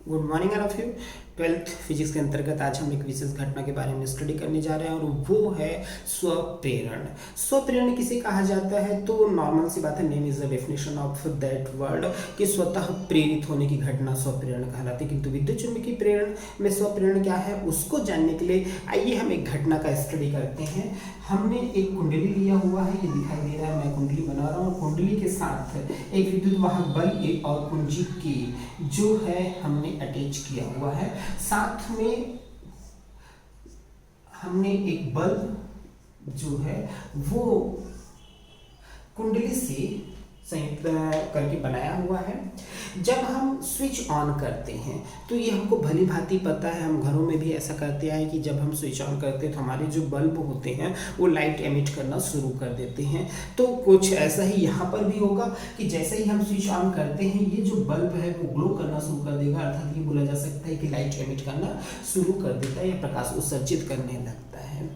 Good morning all of you. 12th physics के अंतर्गत आज हम एक विशेष घटना के बारे में स्टडी करने जा रहे हैं और वो है स्वप्रेरण। स्वप्रेरण किसे कहा जाता है? तो नॉर्मल सी बात है, name is the definition of that word कि स्वतः प्रेरित होने की घटना स्वप्रेरण कहलाती है। किंतु विद्युत चुंबकीय प्रेरण में स्वप्रेरण क्या है उसको जानने के लिए आइए हम एक घटना का स्टडी करते हैं। हमने एक कुंडली लिया हुआ है, ये दिखाई दे रहा है, मैं कुंडली बना रहा हूँ। कुंडली के साथ एक विद्युत वाहक बल्ब और कुंजी की जो है हमने अटैच किया हुआ है। साथ में हमने एक बल्ब जो है वो कुंडली से संयुक्त करके बनाया हुआ है। जब हम स्विच ऑन करते हैं तो ये हमको भली भांति पता है, हम घरों में भी ऐसा करते हैं कि जब हम स्विच ऑन करते हैं तो हमारे जो बल्ब होते हैं वो लाइट एमिट करना शुरू कर देते हैं। तो कुछ ऐसा ही यहाँ पर भी होगा कि जैसे ही हम स्विच ऑन करते हैं ये जो बल्ब है वो ग्लो करना शुरू कर देगा, अर्थात ये बोला जा सकता है कि लाइट एमिट करना शुरू कर देता है या प्रकाश उत्सर्जित करने लगता है।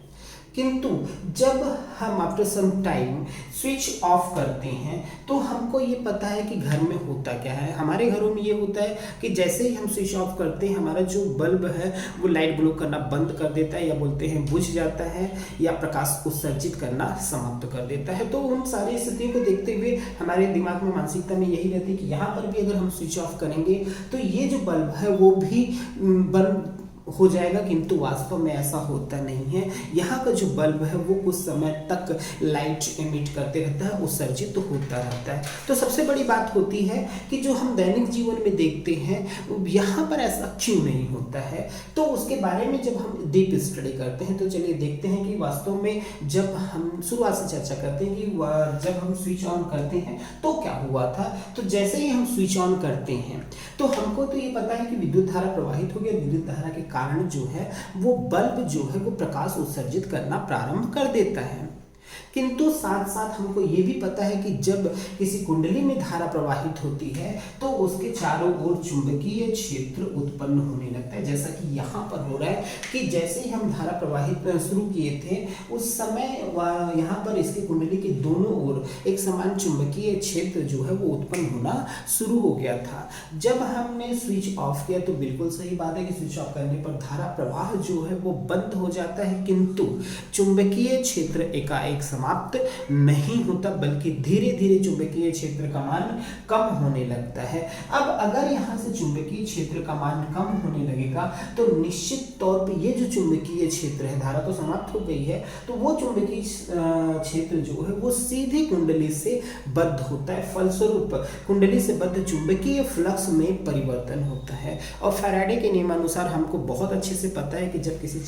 किंतु जब हम after some time switch off करते हैं तो हमको ये पता है कि घर में होता क्या है। हमारे घरों में ये होता है कि जैसे ही हम स्विच ऑफ करते हैं हमारा जो बल्ब है वो लाइट ग्लो करना बंद कर देता है या बोलते हैं बुझ जाता है या प्रकाश उत्सर्जित करना समाप्त कर देता है। तो उन सारी स्थितियों को देखते हुए हमारे दिमाग में मानसिकता में यही रहती है कि यहाँ पर भी अगर हम स्विच ऑफ करेंगे तो ये जो बल्ब है वो भी बंद हो जाएगा, किंतु वास्तव में ऐसा होता नहीं है। यहाँ का जो बल्ब है वो कुछ समय तक लाइट एमिट करते रहता है, उत्सर्जित तो होता रहता है। तो सबसे बड़ी बात होती है कि जो हम दैनिक जीवन में देखते हैं यहाँ पर ऐसा क्यों नहीं होता है। तो उसके बारे में जब हम डीप स्टडी करते हैं तो चलिए देखते हैं कि वास्तव में जब हम शुरुआत से चर्चा करते हैं कि जब हम स्विच ऑन करते हैं तो क्या हुआ था। तो जैसे ही हम स्विच ऑन करते हैं तो हमको तो ये पता है कि विद्युत धारा प्रवाहित हो गया, विद्युत धारा के कारण जो है वो बल्ब जो है वो प्रकाश उत्सर्जित करना प्रारंभ कर देता है। किंतु साथ साथ हमको ये भी पता है कि जब किसी कुंडली में धारा प्रवाहित होती है तो उसके चारों ओर चुंबकीय क्षेत्र उत्पन्न होने लगता है। जैसा कि यहाँ पर हो रहा है कि जैसे ही हम धारा प्रवाहित शुरू किए थे उस समय यहाँ पर इसके कुंडली के दोनों ओर एक समान चुंबकीय क्षेत्र जो है वो उत्पन्न होना शुरू हो गया था। जब हमने स्विच ऑफ किया तो बिल्कुल सही बात है कि स्विच ऑफ करने पर धारा प्रवाह जो है वो बंद हो जाता है, किंतु चुंबकीय क्षेत्र एकाएक समाप्त नहीं होता बल्कि धीरे धीरे चुंबकीय क्षेत्र का मान कम होने लगता है। अब अगर यहाँ से चुंबकीय क्षेत्र का मान कम होने लगेगा तो निश्चित तौर पे ये जो चुंबकीय क्षेत्र है, धारा तो समाप्त हो गई है, तो वो चुंबकीय क्षेत्र जो है वो सीधे कुंडली से बद्ध होता है। फलस्वरूप कुंडली से बद्ध चुंबकीय फ्लक्स में परिवर्तन होता है। और फैराडे के नियमानुसार हमको बहुत अच्छे से पता है कि जब किसी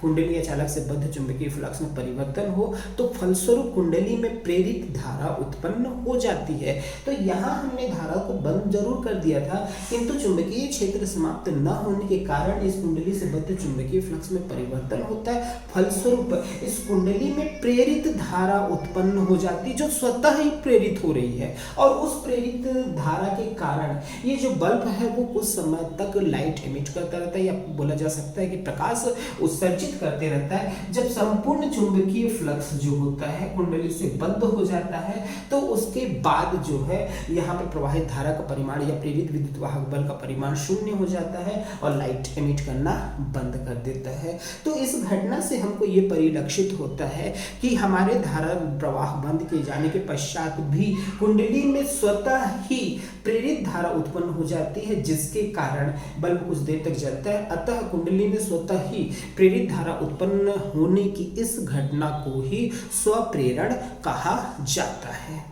कुंडली या चालक से बद्ध चुंबकीय फ्लक्स में परिवर्तन हो तो फलस्वरूप कुंडली में प्रेरित धारा उत्पन्न हो जाती है। तो यहाँ हमने धारा को बंद जरूर कर दिया था, किंतु चुंबकीय क्षेत्र समाप्त न होने के कारण इस कुंडली से बद्ध चुंबकीय फ्लक्स में परिवर्तन होता है। फलस्वरूप इस कुंडली में प्रेरित धारा उत्पन्न हो जाती है जो स्वतः ही प्रेरित हो रही है। और उस प्रेरित धारा के कारण ये जो बल्ब है वो कुछ समय तक लाइट एमिट करता रहता है या बोला जा सकता है कि प्रकाश उत्सर्जित करते रहता है। जब संपूर्ण चुंबकीय फ्लक्स जो होता है कुंडली से बंद हो जाता है तो उसके बाद जो है यहाँ पर प्रवाहित धारा का परिमाण या प्रेरित विद्युत वाहक बल का परिमाण शून्य हो जाता है और लाइट एमिट करना बंद कर देता है। तो इस घटना से हमको ये परिलक्षित होता है कि हमारे धारा प्रवाह बंद किए जाने के पश्चात भी कुंडली में स्वतः ही प्रेरित धारा उत्पन्न हो जाती है, जिसके कारण बल्ब कुछ देर तक जलता है। अतः कुंडली में स्वतः ही प्रेरित धारा उत्पन्न होने की इस घटना को ही स्वप्रेरण कहा जाता है।